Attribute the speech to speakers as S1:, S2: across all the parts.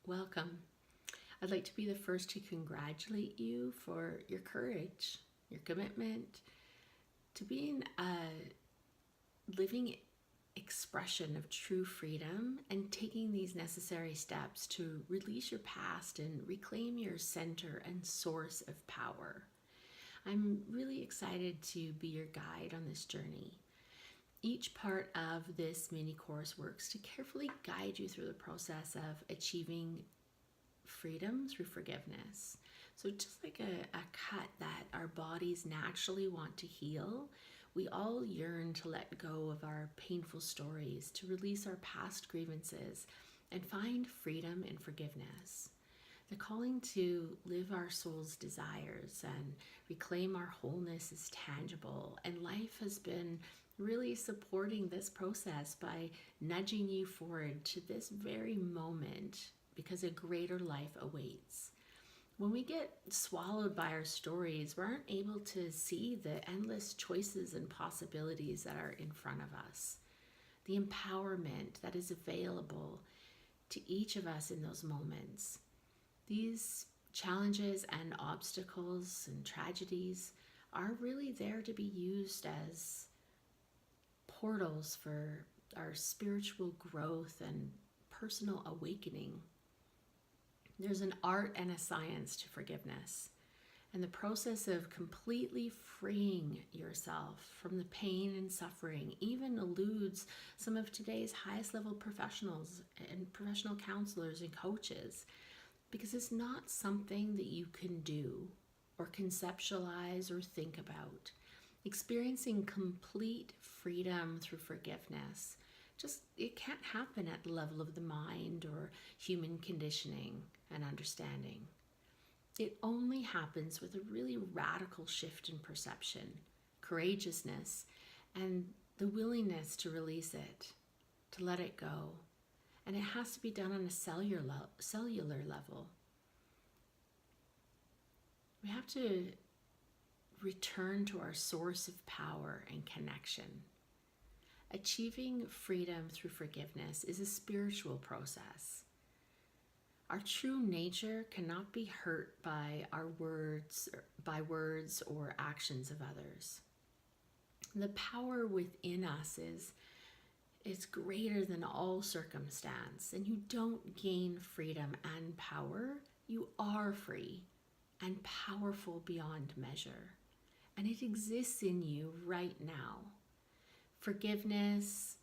S1: welcome. I'd like to be the first to congratulate you for your courage, your commitment to being a living expression of true freedom and taking these necessary steps to release your past and reclaim your center and source of power. I'm really excited to be your guide on this journey. Each part of this mini course works to carefully guide you through the process of achieving freedom through forgiveness. So just like a cut that our bodies naturally want to heal, we all yearn to let go of our painful stories, to release our past grievances, and find freedom in forgiveness. The calling to live our soul's desires and reclaim our wholeness is tangible, and life has been really supporting this process by nudging you forward to this very moment because a greater life awaits. When we get swallowed by our stories, we aren't able to see the endless choices and possibilities that are in front of us, the empowerment that is available to each of us in those moments. These challenges and obstacles and tragedies are really there to be used as portals for our spiritual growth and personal awakening. There's an art and a science to forgiveness, and the process of completely freeing yourself from the pain and suffering even eludes some of today's highest level professionals and professional counselors and coaches, because it's not something that you can do or conceptualize or think about. Experiencing complete freedom through forgiveness, it can't happen at the level of the mind or human conditioning and understanding. It only happens with a really radical shift in perception, courageousness, and the willingness to release it, to let it go. And it has to be done on a cellular level. We have to return to our source of power and connection. Achieving freedom through forgiveness is a spiritual process. Our true nature cannot be hurt by words or actions of others. The power within us is greater than all circumstance, and you don't gain freedom and power. You are free and powerful beyond measure, and it exists in you right now. Forgiveness,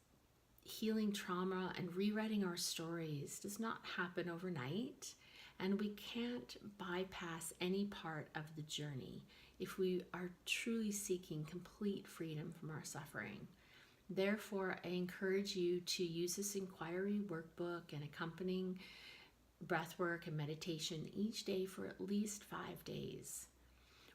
S1: healing trauma, and rewriting our stories does not happen overnight, and we can't bypass any part of the journey if we are truly seeking complete freedom from our suffering. Therefore, I encourage you to use this inquiry workbook and accompanying breathwork and meditation each day for at least 5 days.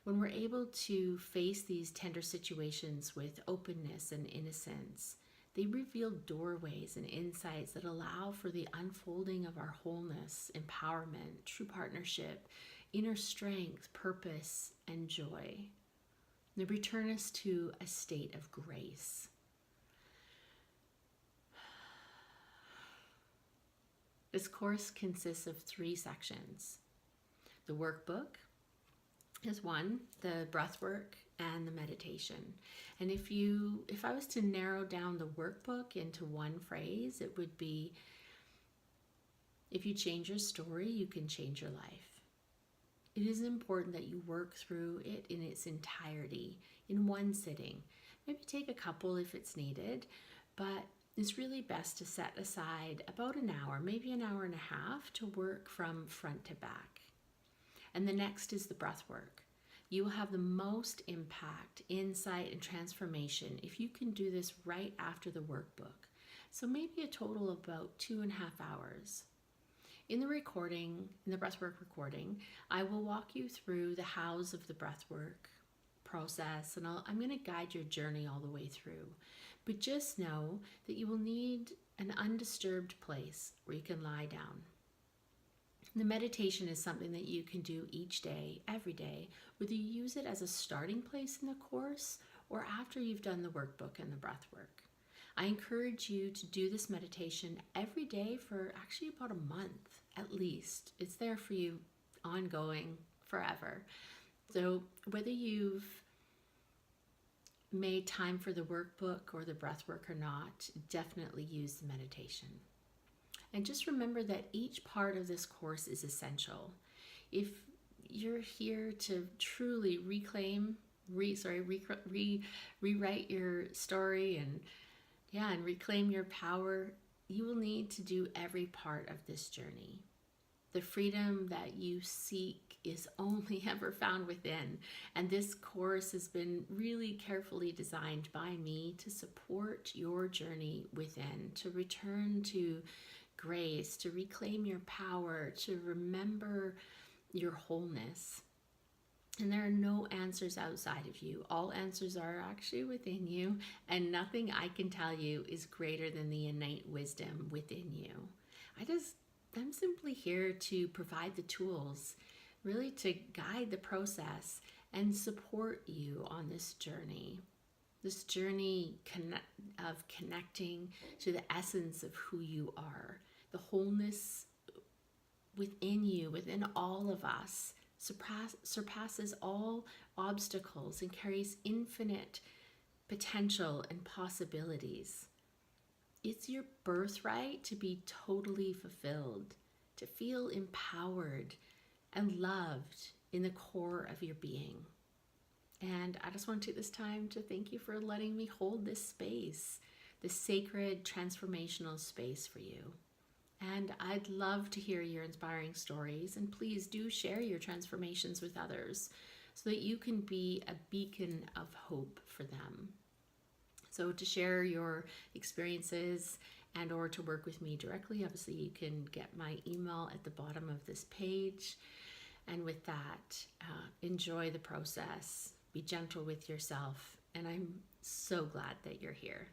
S1: When we're able to face these tender situations with openness and innocence, they reveal doorways and insights that allow for the unfolding of our wholeness, empowerment, true partnership, inner strength, purpose, and joy. They return us to a state of grace. This course consists of 3 sections. The workbook is one, the breath work, and the meditation. And if I was to narrow down the workbook into one phrase, it would be, if you change your story, you can change your life. It is important that you work through it in its entirety, in one sitting. Maybe take a couple if it's needed, but it's really best to set aside about an hour, maybe an hour and a half, to work from front to back. And the next is the breath work. You will have the most impact, insight, and transformation if you can do this right after the workbook. So maybe a total of about 2.5 hours. In the breathwork recording, I will walk you through the hows of the breathwork process, and I'm going to guide your journey all the way through. But just know that you will need an undisturbed place where you can lie down. The meditation is something that you can do each day, every day, whether you use it as a starting place in the course or after you've done the workbook and the breath work. I encourage you to do this meditation every day for actually about a month at least. It's there for you ongoing forever. So whether you've made time for the workbook or the breath work or not, definitely use the meditation. And just remember that each part of this course is essential. If you're here to truly rewrite your story and reclaim your power, you will need to do every part of this journey. The freedom that you seek is only ever found within. And this course has been really carefully designed by me to support your journey within, to return to grace, to reclaim your power, to remember your wholeness. And there are no answers outside of you. All answers are actually within you, and nothing I can tell you is greater than the innate wisdom within you. I'm simply here to provide the tools, really to guide the process and support you on this journey of connecting to the essence of who you are, the wholeness within you, within all of us, surpasses all obstacles and carries infinite potential and possibilities. It's your birthright to be totally fulfilled, to feel empowered and loved in the core of your being. And I just want to take this time to thank you for letting me hold this space, this sacred transformational space for you. And I'd love to hear your inspiring stories, and please do share your transformations with others so that you can be a beacon of hope for them. So to share your experiences and or to work with me directly, obviously you can get my email at the bottom of this page. And with that, enjoy the process, be gentle with yourself, and I'm so glad that you're here.